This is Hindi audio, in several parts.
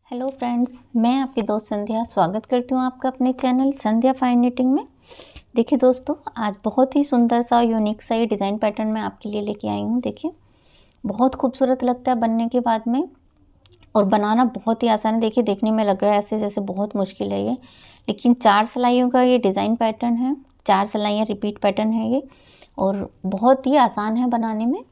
हेलो फ्रेंड्स, मैं आपकी दोस्त संध्या स्वागत करती हूँ आपका अपने चैनल संध्या फाइन निटिंग में। देखिए दोस्तों, आज बहुत ही सुंदर सा यूनिक सा ये डिज़ाइन पैटर्न मैं आपके लिए लेके आई हूँ। देखिए, बहुत खूबसूरत लगता है बनने के बाद में और बनाना बहुत ही आसान है। देखिए, देखने में लग रहा है ऐसे जैसे बहुत मुश्किल है ये, लेकिन 4 सिलाइयों का ये डिज़ाइन पैटर्न है। 4 सिलाइयाँ रिपीट पैटर्न है ये और बहुत ही आसान है बनाने में।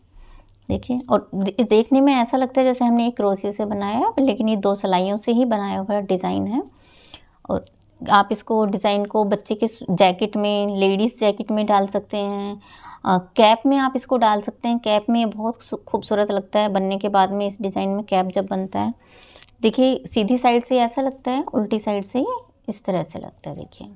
देखिए, और देखने में ऐसा लगता है जैसे हमने एक क्रोशिया से बनाया है, लेकिन ये 2 सिलाइयों से ही बनाया हुआ डिज़ाइन है। और आप इसको डिज़ाइन को बच्चे के जैकेट में, लेडीज़ जैकेट में डाल सकते हैं, कैप में आप इसको डाल सकते हैं। कैप में ये बहुत खूबसूरत लगता है बनने के बाद में। इस डिज़ाइन में कैप जब बनता है, देखिए सीधी साइड से ऐसा लगता है, उल्टी साइड से ये इस तरह से लगता है। देखिए,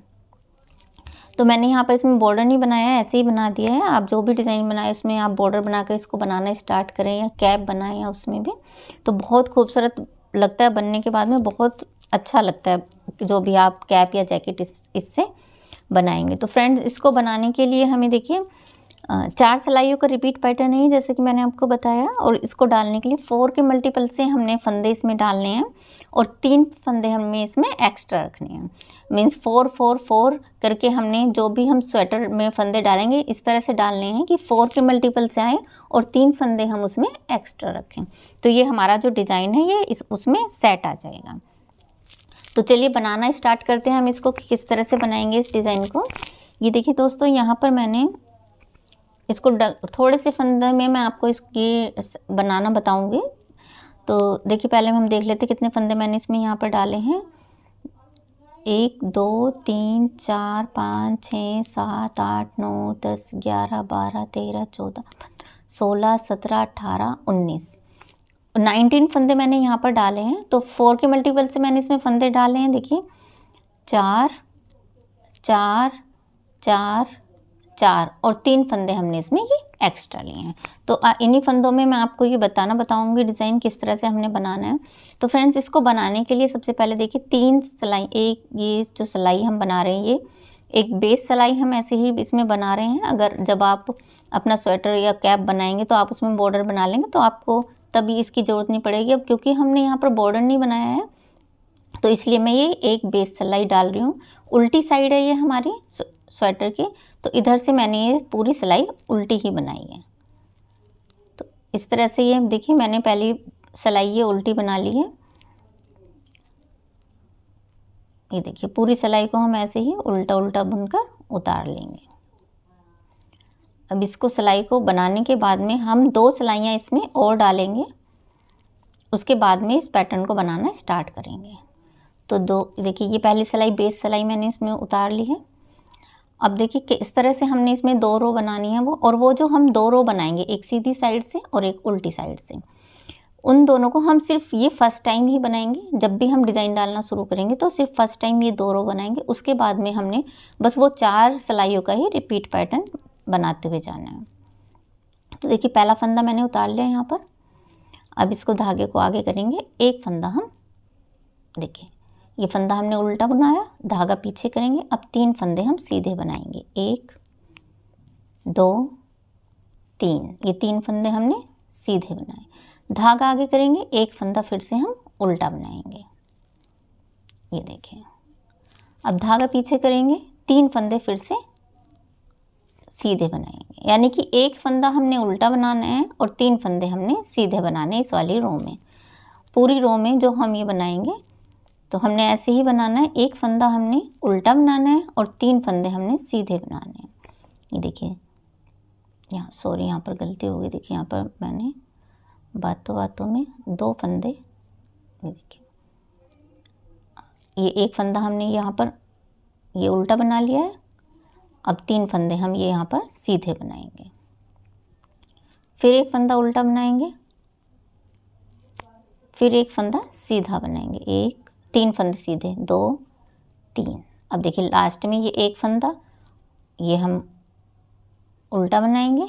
तो मैंने यहाँ पर इसमें बॉर्डर नहीं बनाया है, ऐसे ही बना दिया है। आप जो भी डिज़ाइन बनाए उसमें आप बॉर्डर बनाकर इसको बनाना स्टार्ट करें या कैप बनाएं या उसमें भी, तो बहुत खूबसूरत लगता है बनने के बाद में। बहुत अच्छा लगता है जो भी आप कैप या जैकेट इससे बनाएंगे। तो फ्रेंड्स, इसको बनाने के लिए हमें देखिए 4 सिलाइयों का रिपीट पैटर्न है जैसे कि मैंने आपको बताया। और इसको डालने के लिए 4 के मल्टीपल से हमने फंदे इसमें डालने हैं और 3 फंदे हमें इसमें एक्स्ट्रा रखने हैं। मीन्स 4 4 4 करके हमने जो भी हम स्वेटर में फंदे डालेंगे इस तरह से डालने हैं कि 4 के मल्टीपल से आए और 3 फंदे हम उसमें एक्स्ट्रा रखें। तो ये हमारा जो डिज़ाइन है ये उसमें सेट आ जाएगा। तो चलिए बनाना स्टार्ट करते हैं हम इसको कि किस तरह से बनाएंगे इस डिज़ाइन को। ये देखिए दोस्तों, यहाँ पर मैंने इसको थोड़े से फंदे में मैं आपको इसकी बनाना बताऊंगी। तो देखिए, पहले हम देख लेते कितने फंदे मैंने इसमें यहाँ पर डाले हैं। 1 2 3 4 5 6 7 8 9 10 11 12 13 14 15 16 17 18 19 फंदे मैंने यहाँ पर डाले हैं। तो 4 के मल्टीपल से मैंने इसमें फंदे डाले हैं। देखिए, 4 4 4 4 और 3 फंदे हमने इसमें ये एक्स्ट्रा लिए हैं। तो इन्हीं फंदों में मैं आपको ये बताऊंगी डिज़ाइन किस तरह से हमने बनाना है। तो फ्रेंड्स, इसको बनाने के लिए सबसे पहले देखिए 3 सिलाई, एक ये जो सिलाई हम बना रहे हैं ये एक बेस सिलाई हम ऐसे ही इसमें बना रहे हैं। अगर जब आप अपना स्वेटर या कैप बनाएंगे तो आप उसमें बॉर्डर बना लेंगे तो आपको तभी इसकी ज़रूरत नहीं पड़ेगी। अब क्योंकि हमने यहाँ पर बॉर्डर नहीं बनाया है तो इसलिए मैं ये एक बेस सिलाई डाल रही हूँ। उल्टी साइड है ये हमारी स्वेटर की, तो इधर से मैंने ये पूरी सिलाई उल्टी ही बनाई है। तो इस तरह से ये देखिए, मैंने पहली सिलाई ये उल्टी बना ली है। ये देखिए, पूरी सिलाई को हम ऐसे ही उल्टा उल्टा बुनकर उतार लेंगे। अब इसको सिलाई को बनाने के बाद में हम 2 सिलाइयाँ इसमें और डालेंगे, उसके बाद में इस पैटर्न को बनाना स्टार्ट करेंगे। तो देखिए, ये पहली सिलाई बेस सिलाई मैंने इसमें उतार ली है। अब देखिए कि इस तरह से हमने इसमें 2 रो बनानी है वो जो हम 2 रो बनाएंगे, एक सीधी साइड से और एक उल्टी साइड से, उन दोनों को हम सिर्फ ये फर्स्ट टाइम ही बनाएंगे। जब भी हम डिज़ाइन डालना शुरू करेंगे तो सिर्फ फर्स्ट टाइम ये 2 रो बनाएंगे। उसके बाद में हमने बस वो 4 सिलाइयों का ही रिपीट पैटर्न बनाते हुए जाना है। तो देखिए, पहला फंदा मैंने उतार लिया यहाँ पर। अब इसको धागे को आगे करेंगे, एक फंदा हम देखिए, ये फंदा हमने उल्टा बनाया, धागा पीछे करेंगे। अब 3 फंदे हम सीधे बनाएंगे, 1 2 3। ये 3 फंदे हमने सीधे बनाए, धागा आगे करेंगे, एक फंदा फिर से हम उल्टा बनाएंगे। ये देखिए, अब धागा पीछे करेंगे, 3 फंदे फिर से सीधे बनाएंगे। यानी कि एक फंदा हमने उल्टा बनाना है और 3 फंदे हमने सीधे बनाने इस वाली रो में। पूरी रो में जो हम ये बनाएंगे तो हमने ऐसे ही बनाना है। एक फंदा हमने उल्टा बनाना है और 3 फंदे हमने सीधे बनाने हैं। ये देखिए, यहाँ यहाँ पर गलती हो गई। देखिए, यहाँ पर मैंने बातों में 2 फंदे, ये देखिए, ये एक फंदा हमने यहाँ पर ये उल्टा बना लिया है। अब 3 फंदे हम ये यहाँ पर सीधे बनाएंगे, फिर एक फंदा उल्टा बनाएंगे, फिर एक फंदा सीधा बनाएंगे, 3 फंदे सीधे, 2 3। अब देखिए, लास्ट में ये एक फंदा ये हम उल्टा बनाएंगे,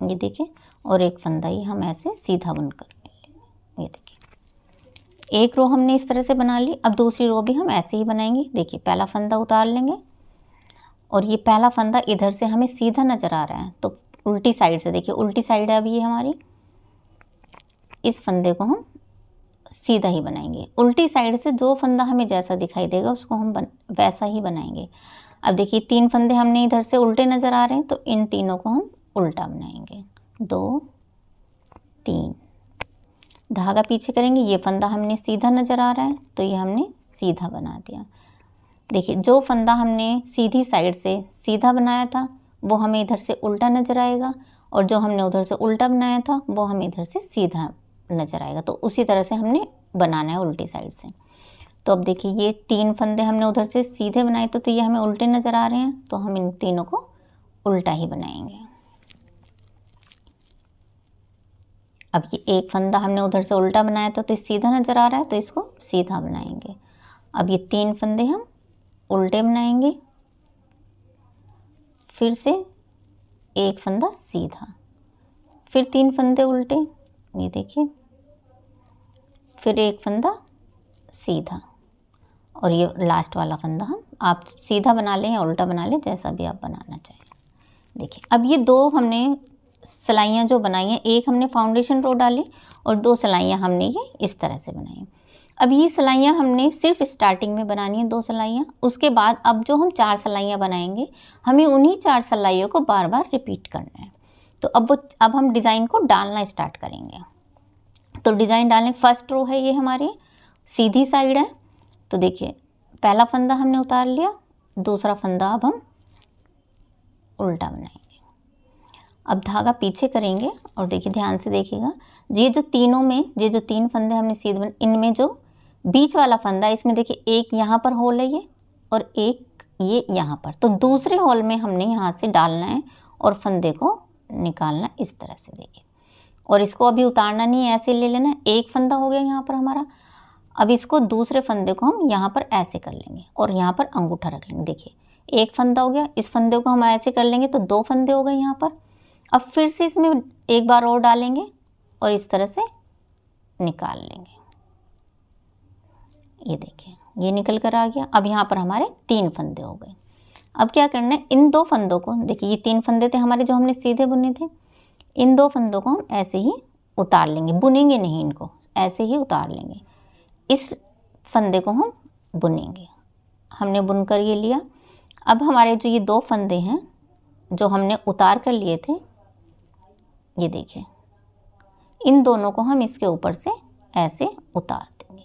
ये देखिए, और एक फंदा ये हम ऐसे सीधा बुनकर लेंगे। ये देखिए, एक रो हमने इस तरह से बना ली। अब दूसरी रो भी हम ऐसे ही बनाएंगे। देखिए, पहला फंदा उतार लेंगे और ये पहला फंदा इधर से हमें सीधा नज़र आ रहा है तो उल्टी साइड से, देखिए उल्टी साइड है अभी ये हमारी, इस फंदे को हम सीधा ही बनाएंगे। उल्टी साइड से जो फंदा हमें जैसा दिखाई देगा उसको हम वैसा ही बनाएंगे। अब देखिए 3 फंदे हमने इधर से उल्टे नज़र आ रहे हैं, तो इन तीनों को हम उल्टा बनाएंगे। 2 3 धागा पीछे करेंगे। ये फंदा हमने सीधा नज़र आ रहा है, तो ये हमने सीधा बना दिया। देखिए जो फंदा हमने सीधी साइड से सीधा बनाया था वो हमें इधर से उल्टा नज़र आएगा, और जो हमने उधर से उल्टा बनाया था वो हमें इधर से सीधा नज़र आएगा। तो उसी तरह से हमने बनाना है उल्टी साइड से। तो अब देखिए ये 3 फंदे हमने उधर से सीधे बनाए थे, तो ये हमें उल्टे नज़र आ रहे हैं, तो हम इन तीनों को उल्टा ही बनाएंगे। अब ये एक फंदा हमने उधर से उल्टा बनाया था, तो सीधा नज़र आ रहा है, तो इसको सीधा बनाएंगे। अब ये 3 फंदे हम उल्टे बनाएंगे, फिर से एक फंदा सीधा, फिर 3 फंदे उल्टे, ये देखिए, फिर एक फंदा सीधा, और ये लास्ट वाला फंदा हम आप सीधा बना लें या उल्टा बना लें, जैसा भी आप बनाना चाहें। देखिए अब ये 2 हमने सिलाइयाँ जो बनाई हैं, एक हमने फाउंडेशन रो डाली और 2 सिलाइयाँ हमने ये इस तरह से बनाई। अब ये सिलाइयाँ हमने सिर्फ स्टार्टिंग में बनानी है 2 सिलाइयाँ। उसके बाद अब जो हम 4 सिलाइयाँ बनाएंगे, हमें उन्हीं 4 सिलाइयों को बार बार रिपीट करना है। तो अब हम डिज़ाइन को डालना स्टार्ट करेंगे। तो डिज़ाइन डालने, फर्स्ट रो है ये हमारी सीधी साइड है, तो देखिए पहला फंदा हमने उतार लिया, दूसरा फंदा अब हम उल्टा बनाएंगे। अब धागा पीछे करेंगे और देखिए ध्यान से देखिएगा, ये जो 3 फंदे हमने सीधे बने, इनमें जो बीच वाला फंदा है, इसमें देखिए एक यहाँ पर होल है ये, और एक ये यहाँ पर। तो दूसरे होल में हमने यहाँ से डालना है और फंदे को निकालना इस तरह से, देखिए। और इसको अभी उतारना नहीं है, ऐसे ले लेना। एक फंदा हो गया यहाँ पर हमारा। अब इसको दूसरे फंदे को हम यहाँ पर ऐसे कर लेंगे और यहाँ पर अंगूठा रख लेंगे। देखिए एक फंदा हो गया, इस फंदे को हम ऐसे कर लेंगे तो 2 फंदे हो गए यहाँ पर। अब फिर से इसमें एक बार और डालेंगे और इस तरह से निकाल लेंगे। ये देखिए ये निकल कर आ गया। अब यहाँ पर हमारे 3 फंदे हो गए। अब क्या करना है, इन 2 फंदों को, देखिए ये 3 फंदे थे हमारे जो हमने सीधे बुने थे, इन 2 फंदों को हम ऐसे ही उतार लेंगे, बुनेंगे नहीं, इनको ऐसे ही उतार लेंगे। इस फंदे को हम बुनेंगे। हमने बुनकर ये लिया। अब हमारे जो ये 2 फंदे हैं जो हमने उतार कर लिए थे, ये देखिए इन दोनों को हम इसके ऊपर से ऐसे उतार देंगे।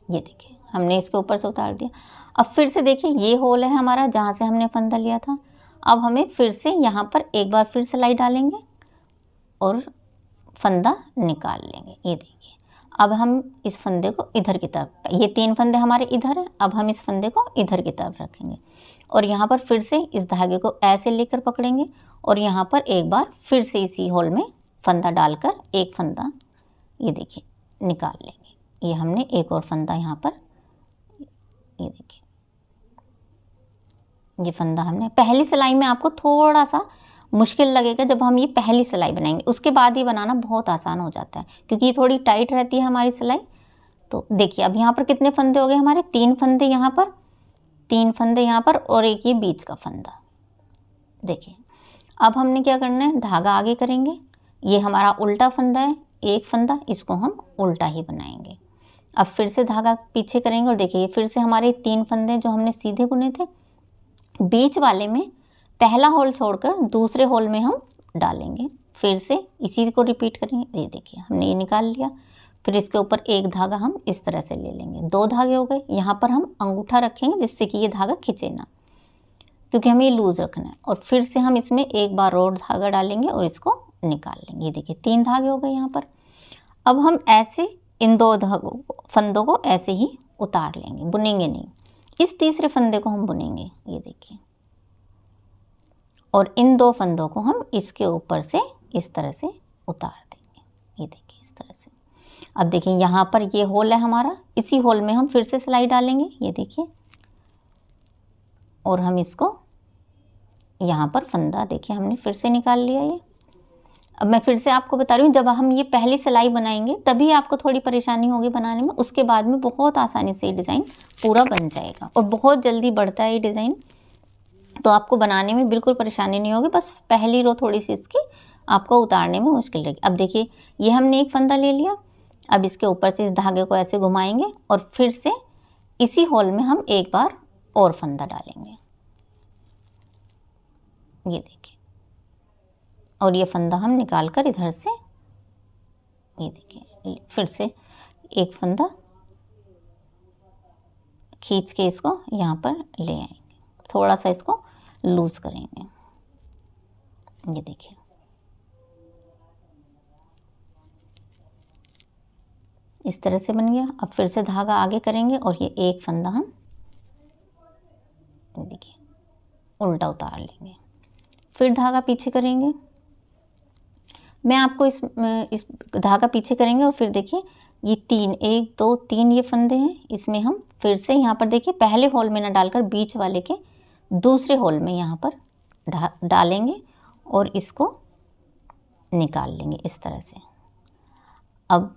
ये देखिए हमने इसके ऊपर से उतार दिया। अब फिर से देखिए ये होल है हमारा जहाँ से हमने फंदा लिया था। अब हमें फिर से यहाँ पर एक बार फिर सिलाई डालेंगे और फंदा निकाल लेंगे। ये देखिए अब हम इस फंदे को इधर की तरफ, ये 3 फंदे हमारे इधर हैं, अब हम इस फंदे को इधर की तरफ रखेंगे और यहाँ पर फिर से इस धागे को ऐसे लेकर पकड़ेंगे और यहाँ पर एक बार फिर से इसी होल में फंदा डालकर एक फंदा, ये देखिए, निकाल लेंगे। ये हमने एक और फंदा यहाँ पर, ये देखिए ये फंदा हमने, पहली सिलाई में आपको थोड़ा सा मुश्किल लगेगा जब हम ये पहली सिलाई बनाएंगे, उसके बाद ये बनाना बहुत आसान हो जाता है क्योंकि ये थोड़ी टाइट रहती है हमारी सिलाई। तो देखिए अब यहाँ पर कितने फंदे हो गए हमारे, 3 फंदे यहाँ पर, 3 फंदे यहाँ पर और एक ये बीच का फंदा। देखिए अब हमने क्या करना है, धागा आगे करेंगे, ये हमारा उल्टा फंदा है, एक फंदा, इसको हम उल्टा ही बनाएंगे। अब फिर से धागा पीछे करेंगे और देखिए फिर से हमारे 3 फंदे जो हमने सीधे बुने थे, बीच वाले में पहला होल छोड़कर दूसरे होल में हम डालेंगे, फिर से इसी को रिपीट करेंगे। ये देखिए हमने ये निकाल लिया, फिर इसके ऊपर एक धागा हम इस तरह से ले लेंगे, 2 धागे हो गए। यहाँ पर हम अंगूठा रखेंगे जिससे कि ये धागा खिंचे ना, क्योंकि हमें ये लूज़ रखना है। और फिर से हम इसमें एक बार और धागा डालेंगे और इसको निकाल लेंगे। ये देखिए 3 धागे हो गए यहाँ पर। अब हम ऐसे इन 2 धागों फंदों को ऐसे ही उतार लेंगे, बुनेंगे नहीं। इस तीसरे फंदे को हम बुनेंगे, ये देखिए, और इन 2 फंदों को हम इसके ऊपर से इस तरह से उतार देंगे। ये देखिए इस तरह से। अब देखिए यहाँ पर ये होल है हमारा, इसी होल में हम फिर से सिलाई डालेंगे, ये देखिए, और हम इसको यहाँ पर फंदा देखिए हमने फिर से निकाल लिया। ये अब मैं फिर से आपको बता रही हूँ, जब हम ये पहली सिलाई बनाएंगे तभी आपको थोड़ी परेशानी होगी बनाने में, उसके बाद में बहुत आसानी से ये डिज़ाइन पूरा बन जाएगा और बहुत जल्दी बढ़ता है ये डिज़ाइन, तो आपको बनाने में बिल्कुल परेशानी नहीं होगी। बस पहली रो थोड़ी सी इसकी आपको उतारने में मुश्किल रहेगी। अब देखिए ये हमने एक फंदा ले लिया, अब इसके ऊपर से इस धागे को ऐसे घुमाएंगे और फिर से इसी होल में हम एक बार और फंदा डालेंगे, ये देखिए, और ये फंदा हम निकाल कर इधर से, ये देखिए, फिर से एक फंदा खींच के इसको यहाँ पर ले आएंगे, थोड़ा सा इसको लूज करेंगे, ये देखिए। इस तरह से बन गया। अब फिर से धागा आगे करेंगे और ये एक फंदा हम देखिए उल्टा उतार लेंगे, फिर धागा पीछे करेंगे। मैं आपको इस धागा पीछे करेंगे और फिर देखिए ये 3, 1 2 3 ये फंदे हैं, इसमें हम फिर से यहाँ पर देखिए पहले होल में ना डालकर बीच वाले के दूसरे होल में यहाँ पर डालेंगे और इसको निकाल लेंगे इस तरह से। अब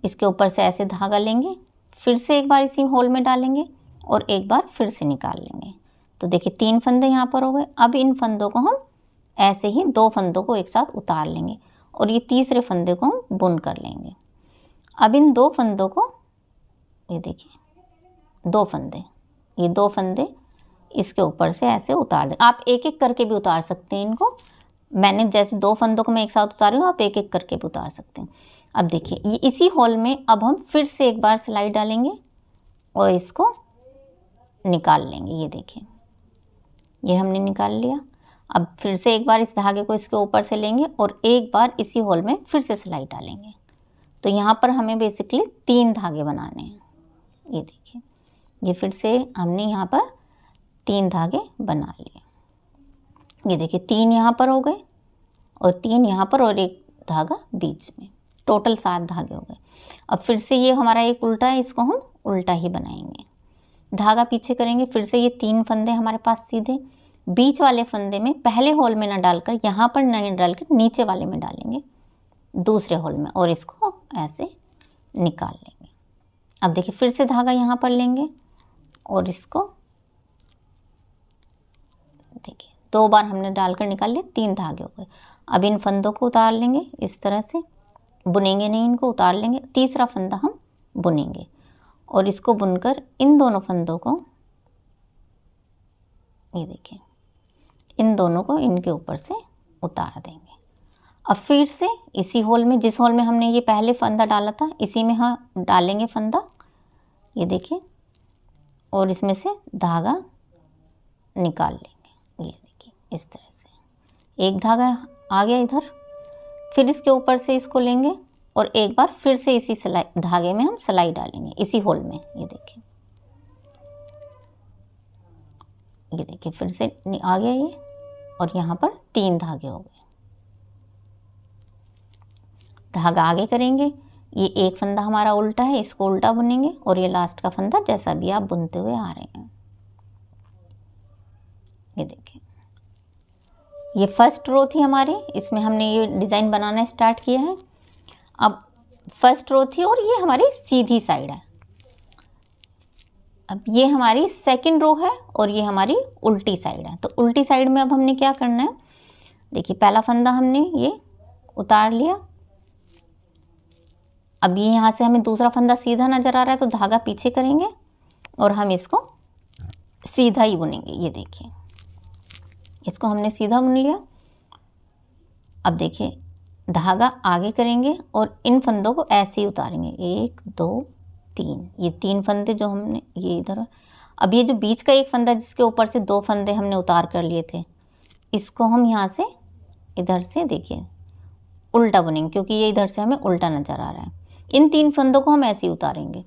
इसके ऊपर से ऐसे धागा लेंगे, फिर से एक बार इसी होल में डालेंगे और एक बार फिर से निकाल लेंगे। तो देखिए 3 फंदे यहाँ पर हो गए। अब इन फंदों को हम ऐसे ही 2 फंदों को एक साथ उतार लेंगे और ये तीसरे फंदे को हम बुन कर लेंगे। अब इन 2 फंदों को, ये देखिए 2 फंदे, ये 2 फंदे इसके ऊपर से ऐसे उतार दें। आप एक एक करके भी उतार सकते हैं इनको, मैंने जैसे 2 फंदों को मैं एक साथ उतारी हूँ, आप एक एक करके भी उतार सकते हैं। अब देखिए ये इसी होल में अब हम फिर से एक बार सिलाई डालेंगे और इसको निकाल लेंगे, ये देखिए ये हमने निकाल लिया। अब फिर से एक बार इस धागे को इसके ऊपर से लेंगे और एक बार इसी होल में फिर से सिलाई डालेंगे। तो यहाँ पर हमें बेसिकली 3 धागे बनाने हैं, ये देखिए, ये फिर से हमने यहाँ पर 3 धागे बना लिए, ये देखिए 3 यहाँ पर हो गए और 3 यहाँ पर और एक धागा बीच में, टोटल 7 धागे हो गए। अब फिर से ये हमारा एक उल्टा है, इसको हम उल्टा ही बनाएंगे। धागा पीछे करेंगे, फिर से ये 3 फंदे हमारे पास सीधे, बीच वाले फंदे में पहले होल में ना डालकर यहाँ पर नहीं डालकर नीचे वाले में डालेंगे दूसरे होल में और इसको ऐसे निकाल लेंगे। अब देखिए फिर से धागा यहाँ पर लेंगे और इसको देखिए 2 बार हमने डालकर निकाल लिया, 3 धागे हो गए। अब इन फंदों को उतार लेंगे इस तरह से, बुनेंगे नहीं, इनको उतार लेंगे, तीसरा फंदा हम बुनेंगे और इसको बुनकर इन दोनों फंदों को, ये देखिए इन दोनों को इनके ऊपर से उतार देंगे। अब फिर से इसी होल में, जिस होल में हमने ये पहले फंदा डाला था, इसी में हम डालेंगे फंदा, ये देखिए, और इसमें से धागा निकाल लेंगे, ये देखिए इस तरह से। एक धागा आ गया इधर, फिर इसके ऊपर से इसको लेंगे और एक बार फिर से इसी सिलाई धागे में हम सिलाई डालेंगे इसी होल में, ये देखिए, ये देखिए फिर से आ गया ये और यहाँ पर 3 धागे हो गए। धागा आगे करेंगे, ये एक फंदा हमारा उल्टा है, इसको उल्टा बुनेंगे और ये लास्ट का फंदा जैसा भी आप बुनते हुए आ रहे हैं, ये देखिए। ये फर्स्ट रो थी हमारी, इसमें हमने ये डिज़ाइन बनाना स्टार्ट किया है। अब फर्स्ट रो थी और ये हमारी सीधी साइड है। अब ये हमारी सेकंड रो है और ये हमारी उल्टी साइड है। तो उल्टी साइड में अब हमने क्या करना है, देखिए पहला फंदा हमने ये उतार लिया। अब ये यहाँ से हमें दूसरा फंदा सीधा नज़र आ रहा है, तो धागा पीछे करेंगे और हम इसको सीधा ही बुनेंगे, ये देखिए इसको हमने सीधा बुन लिया। अब देखिए धागा आगे करेंगे और इन फंदों को ऐसे ही उतारेंगे, 1 2 3, ये 3 फंदे जो हमने ये इधर। अब ये जो बीच का एक फंदा जिसके ऊपर से 2 फंदे हमने उतार कर लिए थे, इसको हम यहाँ से इधर से देखिए उल्टा बुनेंगे, क्योंकि ये इधर से हमें उल्टा नज़र आ रहा है। इन 3 फंदों को हम ऐसे ही उतारेंगे।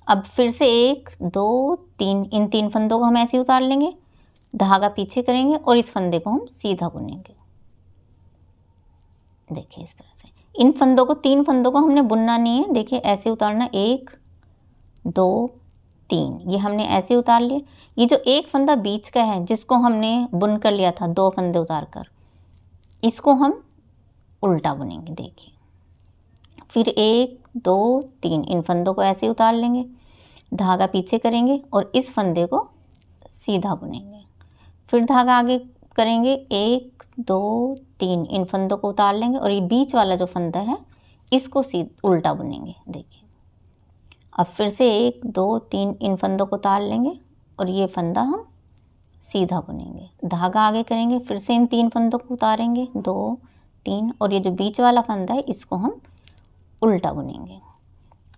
अब फिर से 1 2 3, इन 3 फंदों को हम ऐसे ही उतार लेंगे, धागा पीछे करेंगे और इस फंदे को हम सीधा बुनेंगे, देखिए इस तरह से। इन फंदों को 3 फंदों को हमने बुनना नहीं है, देखिए ऐसे उतारना, 1 2 3, ये हमने ऐसे उतार लिए। ये जो एक फंदा बीच का है जिसको हमने बुन कर लिया था 2 फंदे उतार कर, इसको हम उल्टा बुनेंगे, देखिए। फिर 1 2 3, इन फंदों को ऐसे उतार लेंगे, धागा पीछे करेंगे और इस फंदे को सीधा बुनेंगे। फिर धागा आगे करेंगे, 1 2 3, इन फंदों को उतार लेंगे और ये बीच वाला जो फंदा है इसको उल्टा बुनेंगे। देखिए अब फिर से 1 2 3 इन फंदों को उतार लेंगे और ये फंदा हम सीधा बुनेंगे, धागा आगे करेंगे, फिर से इन 3 फंदों को उतारेंगे 2 3 और ये जो बीच वाला फंदा है इसको हम उल्टा बुनेंगे।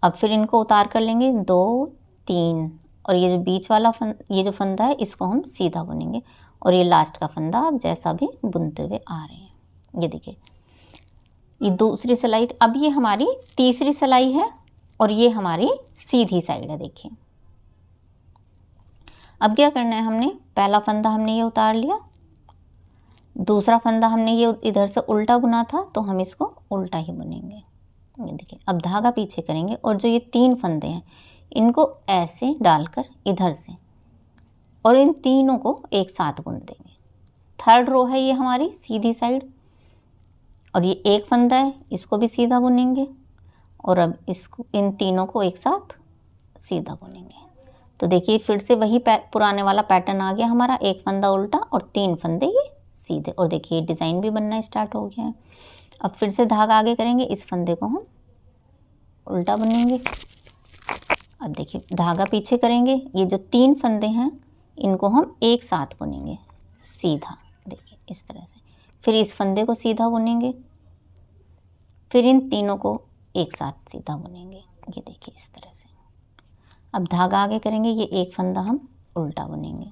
अब फिर इनको उतार कर लेंगे 2 3 और ये जो बीच वाला ये जो फंदा है इसको हम सीधा बुनेंगे और ये लास्ट का फंदा आप जैसा भी बुनते हुए आ रहे हैं। ये देखिए ये दूसरी सिलाई, अब ये हमारी तीसरी सिलाई है और ये हमारी सीधी साइड है। देखिए अब क्या करना है, हमने पहला फंदा हमने ये उतार लिया, दूसरा फंदा हमने ये इधर से उल्टा बुना था तो हम इसको उल्टा ही बुनेंगे। ये देखिए अब धागा पीछे करेंगे और जो ये 3 फंदे हैं इनको ऐसे डालकर इधर से और इन तीनों को एक साथ बुन देंगे। थर्ड रो है ये हमारी सीधी साइड और ये एक फंदा है इसको भी सीधा बुनेंगे और अब इसको इन तीनों को एक साथ सीधा बुनेंगे। तो देखिए फिर से वही पुराने वाला पैटर्न आ गया हमारा, एक फंदा उल्टा और 3 फंदे ये सीधे और देखिए डिज़ाइन भी बनना स्टार्ट हो गया है। अब फिर से धागा आगे करेंगे, इस फंदे को हम उल्टा बुनेंगे। अब देखिए धागा पीछे करेंगे, ये जो 3 फंदे हैं इनको हम एक साथ बुनेंगे सीधा। देखिए इस तरह से, फिर इस फंदे को सीधा बुनेंगे, फिर इन तीनों को एक साथ सीधा बुनेंगे। ये देखिए इस तरह से। अब धागा आगे करेंगे, ये एक फंदा हम उल्टा बुनेंगे,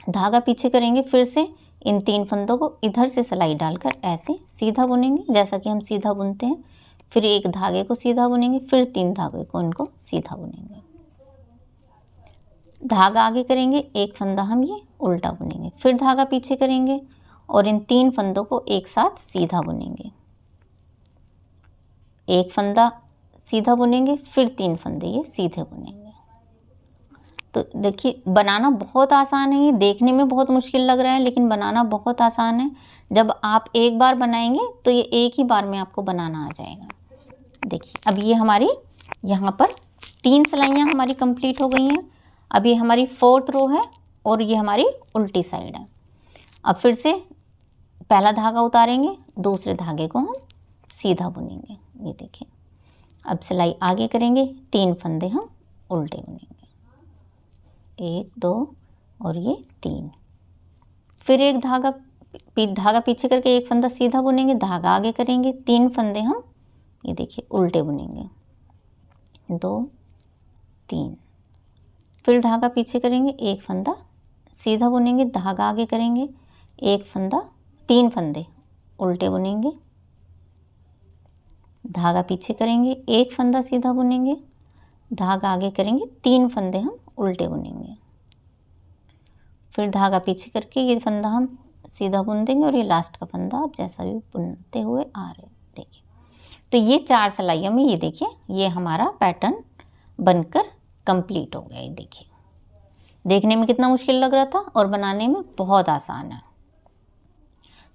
धागा पीछे करेंगे, फिर से इन 3 फंदों को इधर से सिलाई डालकर ऐसे सीधा बुनेंगे जैसा कि हम सीधा बुनते हैं, फिर एक धागे को सीधा बुनेंगे, फिर 3 धागे को इनको सीधा बुनेंगे। धागा आगे करेंगे, एक फंदा हम ये उल्टा बुनेंगे, फिर धागा पीछे करेंगे और इन 3 फंदों को एक साथ सीधा बुनेंगे, एक फंदा सीधा बुनेंगे, फिर 3 फंदे ये सीधे बुनेंगे। तो देखिए बनाना बहुत आसान है, ये देखने में बहुत मुश्किल लग रहा है लेकिन बनाना बहुत आसान है। जब आप एक बार बनाएंगे तो ये एक ही बार में आपको बनाना आ जाएगा। देखिए अब ये हमारी यहाँ पर 3 सिलाइयाँ हमारी कंप्लीट हो गई हैं। अब ये हमारी 4th रो है और ये हमारी उल्टी साइड है। अब फिर से पहला धागा उतारेंगे, दूसरे धागे को हम सीधा बुनेंगे। ये देखिए अब सिलाई आगे करेंगे, 3 फंदे हम उल्टे बुनेंगे, 1 2 और ये 3, फिर एक धागा पीछे करके एक फंदा सीधा बुनेंगे, धागा आगे करेंगे, 3 फंदे हम ये देखिए उल्टे बुनेंगे, 2 3, फिर धागा पीछे करेंगे, एक फंदा सीधा बुनेंगे, धागा आगे करेंगे, एक फंदा 3 फंदे उल्टे बुनेंगे, धागा पीछे करेंगे, एक फंदा सीधा बुनेंगे, धागा आगे करेंगे, 3 फंदे हम उल्टे बुनेंगे, फिर धागा पीछे करके ये फंदा हम सीधा बुन देंगे और ये लास्ट का फंदा आप जैसा भी बुनते हुए आ रहे हैं। देखिए तो ये 4 सिलाइयों में ये देखिए ये हमारा पैटर्न बनकर कंप्लीट हो गया। ये देखिए देखने में कितना मुश्किल लग रहा था और बनाने में बहुत आसान है।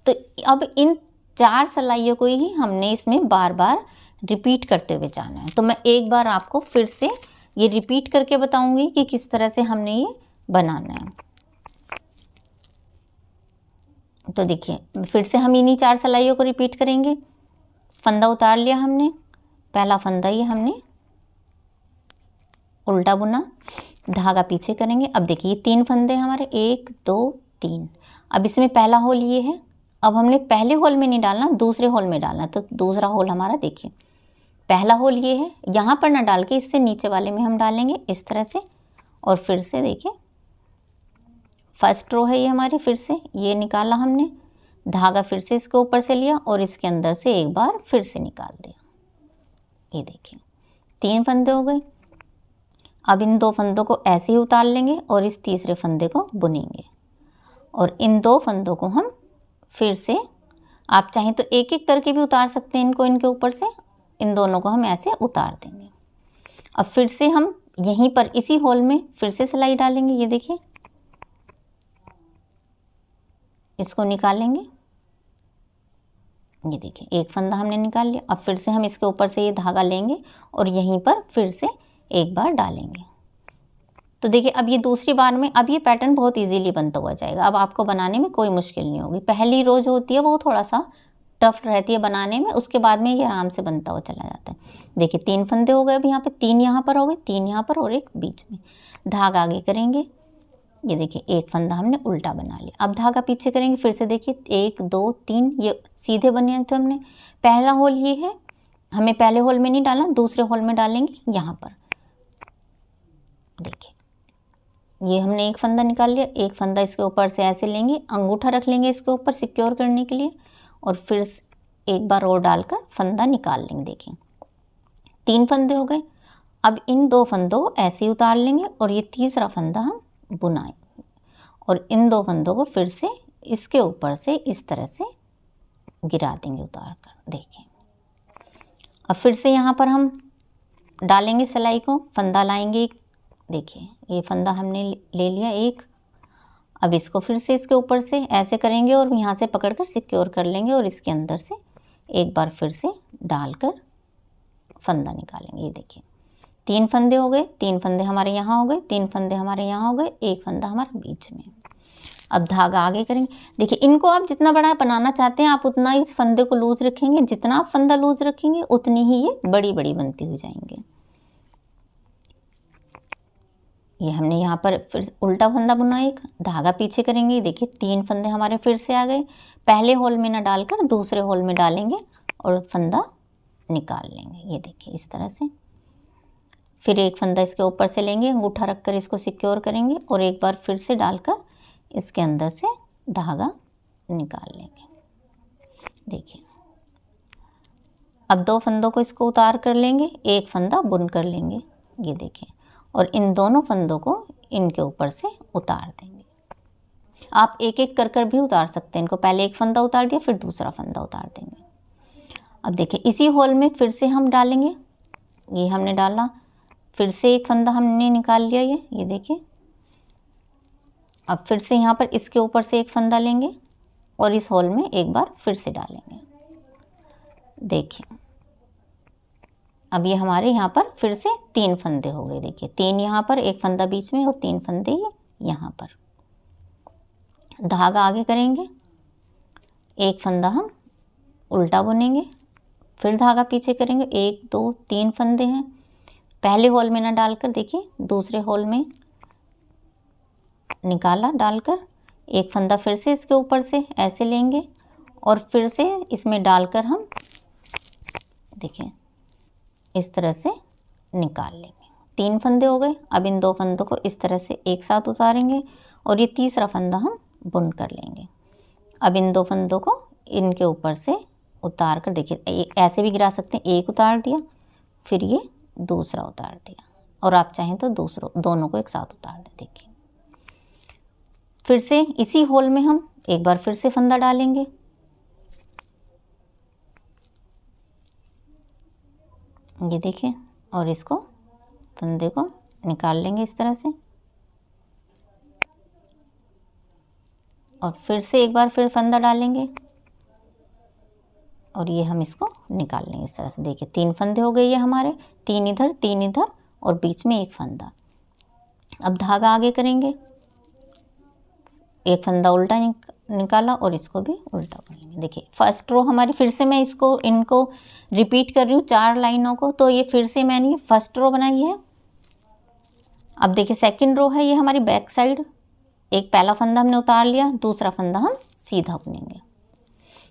तो अब इन 4 सिलाइयों को ही हमने इसमें बार बार रिपीट करते हुए जाना है। तो मैं एक बार आपको फिर से ये रिपीट करके बताऊंगी कि किस तरह से हमने ये बनाना है। तो देखिए फिर से हम इन्हीं 4 सिलाइयों को रिपीट करेंगे। फंदा उतार लिया हमने, पहला फंदा ये हमने उल्टा बुना, धागा पीछे करेंगे। अब देखिए 3 फंदे हमारे 1 2 3। अब इसमें पहला होल ये है, अब हमने पहले होल में नहीं डालना, दूसरे होल में डालना। तो दूसरा होल हमारा देखिए पहला होल ये है, यहाँ पर ना डाल के इससे नीचे वाले में हम डालेंगे इस तरह से। और फिर से देखिए फर्स्ट रो है ये हमारी, फिर से ये निकाला हमने, धागा फिर से इसके ऊपर से लिया और इसके अंदर से एक बार फिर से निकाल दिया। ये देखिए 3 फंदे हो गए। अब इन 2 फंदों को ऐसे ही उतार लेंगे और इस तीसरे फंदे को बुनेंगे और इन 2 फंदों को हम फिर से, आप चाहें तो एक एक करके भी उतार सकते हैं इनको, इनके ऊपर से इन दोनों को हम ऐसे उतार देंगे। अब फिर से हम यहीं पर इसी होल में फिर से सिलाई डालेंगे। ये देखिए इसको निकालेंगे, ये देखिए एक फंदा हमने निकाल लिया। अब फिर से हम इसके ऊपर से ये धागा लेंगे और यहीं पर फिर से एक बार डालेंगे। तो देखिए अब ये दूसरी बार में अब ये पैटर्न बहुत इजीली बनता हुआ जाएगा। अब आपको बनाने में कोई मुश्किल नहीं होगी। पहली रो जो होती है वो थोड़ा सा टफ रहती है बनाने में, उसके बाद में ये आराम से बनता हुआ चला जाता है। देखिए 3 फंदे हो गए अब यहाँ पे, 3 यहाँ पर हो गए, 3 यहाँ पर और एक बीच में। धागा आगे करेंगे, ये देखिए एक फंदा हमने उल्टा बना लिया। अब धागा पीछे करेंगे, फिर से देखिए 1 2 3 ये सीधे बने थे हमने। पहला होल ये है, हमें पहले होल में नहीं डालना, दूसरे होल में डालेंगे यहाँ पर। देखिए ये हमने एक फंदा निकाल लिया, एक फंदा इसके ऊपर से ऐसे लेंगे, अंगूठा रख लेंगे इसके ऊपर सिक्योर करने के लिए, और फिर एक बार और डालकर फंदा निकाल लेंगे। देखिए 3 फंदे हो गए। अब इन 2 फंदों को ऐसे ही उतार लेंगे और ये तीसरा फंदा हम बुनाएंगे, और इन 2 फंदों को फिर से इसके ऊपर से इस तरह से गिरा देंगे उतार कर। देखिए अब फिर से यहाँ पर हम डालेंगे सिलाई को, फंदा लाएंगे। देखिए ये फंदा हमने ले लिया एक, अब इसको फिर से इसके ऊपर से ऐसे करेंगे और यहाँ से पकड़कर सिक्योर कर लेंगे, और इसके अंदर से एक बार फिर से डालकर फंदा निकालेंगे। ये देखिए 3 फंदे हो गए, 3 फंदे हमारे यहाँ हो गए, 3 फंदे हमारे यहाँ हो गए, एक फंदा हमारा बीच में। अब धागा आगे करेंगे। देखिए इनको आप जितना बड़ा बनाना चाहते हैं आप उतना ही इस फंदे को लूज रखेंगे, जितना आप फंदा लूज रखेंगे उतनी ही ये बड़ी बड़ी बनती हो जाएंगे। ये हमने यहाँ पर फिर उल्टा फंदा बुना एक, धागा पीछे करेंगे। देखिए 3 फंदे हमारे फिर से आ गए, पहले होल में ना डालकर दूसरे होल में डालेंगे और फंदा निकाल लेंगे। ये देखिए इस तरह से। फिर एक फंदा इसके ऊपर से लेंगे, अंगूठा रखकर इसको सिक्योर करेंगे और एक बार फिर से डालकर इसके अंदर से धागा निकाल लेंगे। देखिए अब 2 फंदों को इसको उतार कर लेंगे, एक फंदा बुन कर लेंगे। ये देखिए, और इन दोनों फंदों को इनके ऊपर से उतार देंगे। आप एक एक कर भी उतार सकते हैं इनको, पहले एक फंदा उतार दिया फिर दूसरा फंदा उतार देंगे। अब देखिए इसी होल में फिर से हम डालेंगे, ये हमने डाला, फिर से एक फंदा हमने निकाल लिया। ये देखिए अब फिर से यहाँ पर इसके ऊपर से एक फंदा लेंगे और इस होल में एक बार फिर से डालेंगे। देखिए अब ये हमारे यहाँ पर फिर से 3 फंदे हो गए। देखिए 3 यहाँ पर, एक फंदा बीच में और 3 फंदे यहाँ पर। धागा आगे करेंगे, एक फंदा हम उल्टा बुनेंगे, फिर धागा पीछे करेंगे। 1 2 3 फंदे हैं, पहले होल में ना डालकर देखिए दूसरे होल में निकाला डालकर, एक फंदा फिर से इसके ऊपर से ऐसे लेंगे और फिर से इसमें डालकर हम देखिए इस तरह से निकाल लेंगे। 3 फंदे हो गए। अब इन 2 फंदों को इस तरह से एक साथ उतारेंगे और ये तीसरा फंदा हम बुन कर लेंगे। अब इन 2 फंदों को इनके ऊपर से उतार कर देखिए ऐसे भी गिरा सकते हैं, एक उतार दिया फिर ये दूसरा उतार दिया, और आप चाहें तो दोनों को एक साथ उतार दें। देखिए फिर से इसी होल में हम एक बार फिर से फंदा डालेंगे। ये देखिए, और इसको फंदे को निकाल लेंगे इस तरह से, और फिर से एक बार फिर फंदा डालेंगे और ये हम इसको निकाल लेंगे इस तरह से। देखिए 3 फंदे हो गए ये हमारे, 3 इधर और बीच में एक फंदा। अब धागा आगे करेंगे, एक फंदा उल्टा निकाला और इसको भी उल्टा बुनेंगे। देखिए फर्स्ट रो हमारी, फिर से मैं इनको रिपीट कर रही हूँ 4 लाइनों को, तो ये फिर से मैंने फर्स्ट रो बनाई है। अब देखिए सेकंड रो है ये हमारी बैक साइड, एक पहला फंदा हमने उतार लिया, दूसरा फंदा हम सीधा बुनेंगे।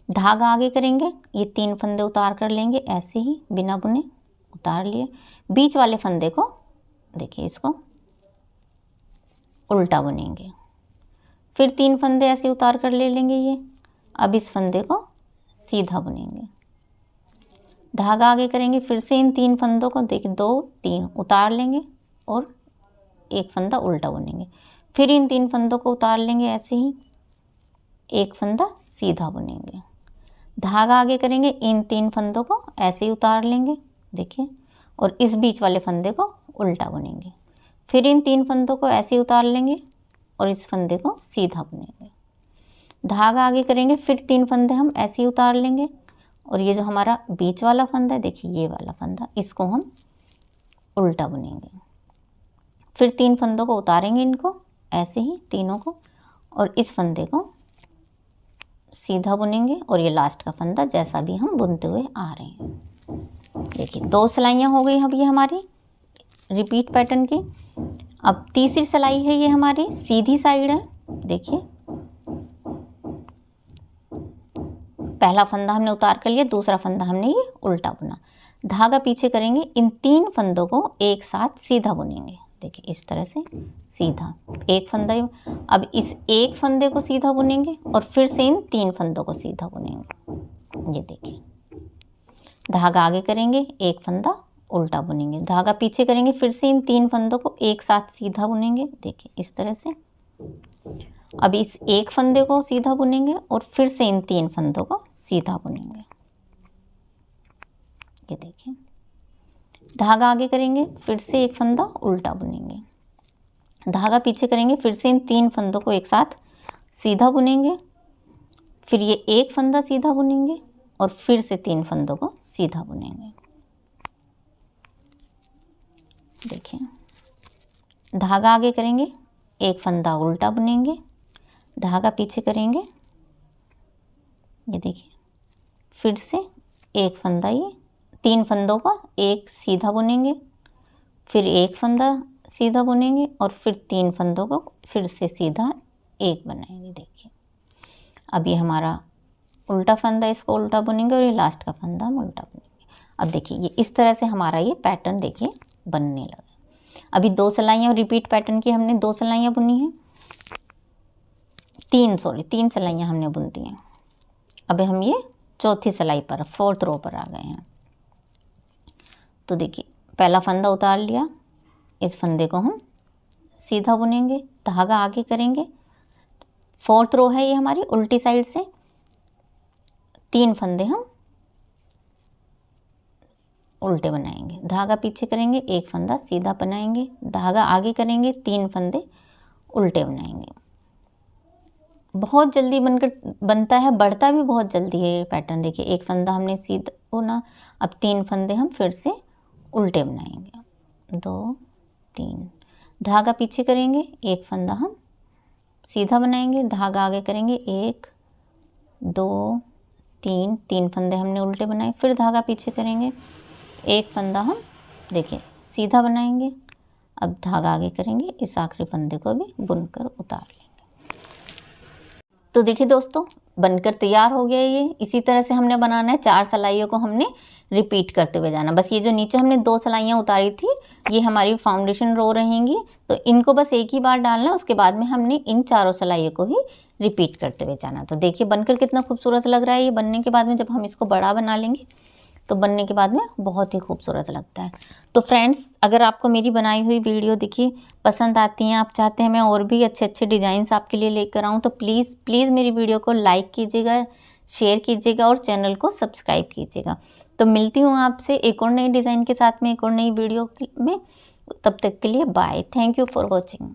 धागा आगे करेंगे, ये 3 फंदे उतार कर लेंगे ऐसे ही बिना बुने, उतार लिए। बीच वाले फंदे को देखिए इसको उल्टा बुनेंगे, फिर 3 फंदे ऐसे उतार कर ले लेंगे ये। अब इस फंदे को सीधा बुनेंगे, धागा आगे करेंगे, फिर से इन 3 फंदों को देखिए 2 3 उतार लेंगे और एक फंदा उल्टा बुनेंगे, फिर इन 3 फंदों को उतार लेंगे ऐसे ही, एक फंदा सीधा बुनेंगे। धागा आगे करेंगे, इन 3 फंदों को ऐसे ही उतार लेंगे देखिए, और इस बीच वाले फंदे को उल्टा बुनेंगे, फिर इन 3 फंदों को ऐसे ही उतार लेंगे और इस फंदे को सीधा बुनेंगे। धागा आगे करेंगे, फिर 3 फंदे हम ऐसे ही उतार लेंगे और ये जो हमारा बीच वाला फंदा है देखिए ये वाला फंदा, इसको हम उल्टा बुनेंगे। फिर 3 फंदों को उतारेंगे, इनको ऐसे ही तीनों को, और इस फंदे को सीधा बुनेंगे और ये लास्ट का फंदा जैसा भी हम बुनते हुए आ रहे हैं। देखिए 2 सिलाइयाँ हो गई अब ये हमारी रिपीट पैटर्न की। अब तीसरी सिलाई है, ये हमारी सीधी साइड है। देखिए पहला फंदा हमने उतार कर लिया, दूसरा फंदा हमने ये उल्टा बुना, धागा पीछे करेंगे, इन 3 फंदों को एक साथ सीधा बुनेंगे। देखिए इस तरह से सीधा एक फंदा, अब इस एक फंदे को सीधा बुनेंगे और फिर से इन 3 फंदों को सीधा बुनेंगे। ये देखिए धागा आगे करेंगे, एक फंदा उल्टा बुनेंगे, धागा पीछे करेंगे, फिर से इन 3 फंदों को एक साथ सीधा बुनेंगे। देखिए इस तरह से। अब इस एक फंदे को सीधा बुनेंगे और फिर से इन 3 फंदों को सीधा बुनेंगे। ये देखिए धागा आगे करेंगे, फिर से एक फंदा उल्टा बुनेंगे, धागा पीछे करेंगे, फिर से इन 3 फंदों को एक साथ सीधा बुनेंगे, फिर ये एक फंदा सीधा बुनेंगे और फिर से 3 फंदों को सीधा बुनेंगे। देखिए धागा आगे करेंगे, एक फंदा उल्टा बुनेंगे, धागा पीछे करेंगे, ये देखिए फिर से एक फंदा, ये 3 फंदों का एक सीधा बुनेंगे, फिर एक फंदा सीधा बुनेंगे और फिर 3 फंदों को फिर से सीधा एक बनाएंगे। देखिए अब ये हमारा उल्टा फंदा, इसको उल्टा बुनेंगे और ये लास्ट का फंदा हम उल्टा बुनेंगे। अब देखिए ये इस तरह से हमारा ये पैटर्न देखिए बनने लगा। अभी 2 सिलाइयाँ रिपीट पैटर्न की हमने 2 सिलाइयाँ बुनी हैं, 3 सिलाइयाँ हमने बुन दी हैं। अब हम ये चौथी सिलाई पर 4th रो पर आ गए हैं। तो देखिए पहला फंदा उतार लिया, इस फंदे को हम सीधा बुनेंगे, धागा आगे करेंगे, 4th रो है ये हमारी उल्टी साइड से, 3 फंदे हम उल्टे बनाएंगे, धागा पीछे करेंगे, एक फंदा सीधा बनाएंगे, धागा आगे करेंगे, 3 फंदे उल्टे बनाएंगे। बहुत जल्दी बनता है, बढ़ता भी बहुत जल्दी है ये पैटर्न। देखिए एक फंदा हमने सीधा बुना, अब 3 फंदे हम फिर से उल्टे बनाएंगे, 2 3, धागा पीछे करेंगे, एक फंदा हम सीधा बनाएंगे, धागा आगे करेंगे, 1 2 3, 3 फंदे हमने उल्टे बनाए, फिर धागा पीछे करेंगे, एक फंदा हम देखिए सीधा बनाएंगे, अब धागा आगे करेंगे, इस आखिरी फंदे को भी बुनकर उतार लेंगे। तो देखिए दोस्तों बनकर तैयार हो गया ये। इसी तरह से हमने बनाना है, 4 सिलाइयों को हमने रिपीट करते हुए जाना। बस ये जो नीचे हमने 2 सिलाइयाँ उतारी थी ये हमारी फाउंडेशन रो रहेंगी, तो इनको बस एक ही बार डालना है, उसके बाद में हमने इन 4 सिलाइयों को ही रिपीट करते हुए जाना। तो देखिए बनकर कितना खूबसूरत लग रहा है ये। बनने के बाद में जब हम इसको बड़ा बना लेंगे तो बनने के बाद में बहुत ही खूबसूरत लगता है। तो फ्रेंड्स अगर आपको मेरी बनाई हुई वीडियो देखिए पसंद आती हैं, आप चाहते हैं मैं और भी अच्छे अच्छे डिज़ाइंस आपके लिए लेकर आऊँ, तो प्लीज़ मेरी वीडियो को लाइक कीजिएगा, शेयर कीजिएगा और चैनल को सब्सक्राइब कीजिएगा। तो मिलती हूँ आपसे एक और नई डिज़ाइन के साथ में, एक और नई वीडियो में। तब तक के लिए bye. Thank you for watching.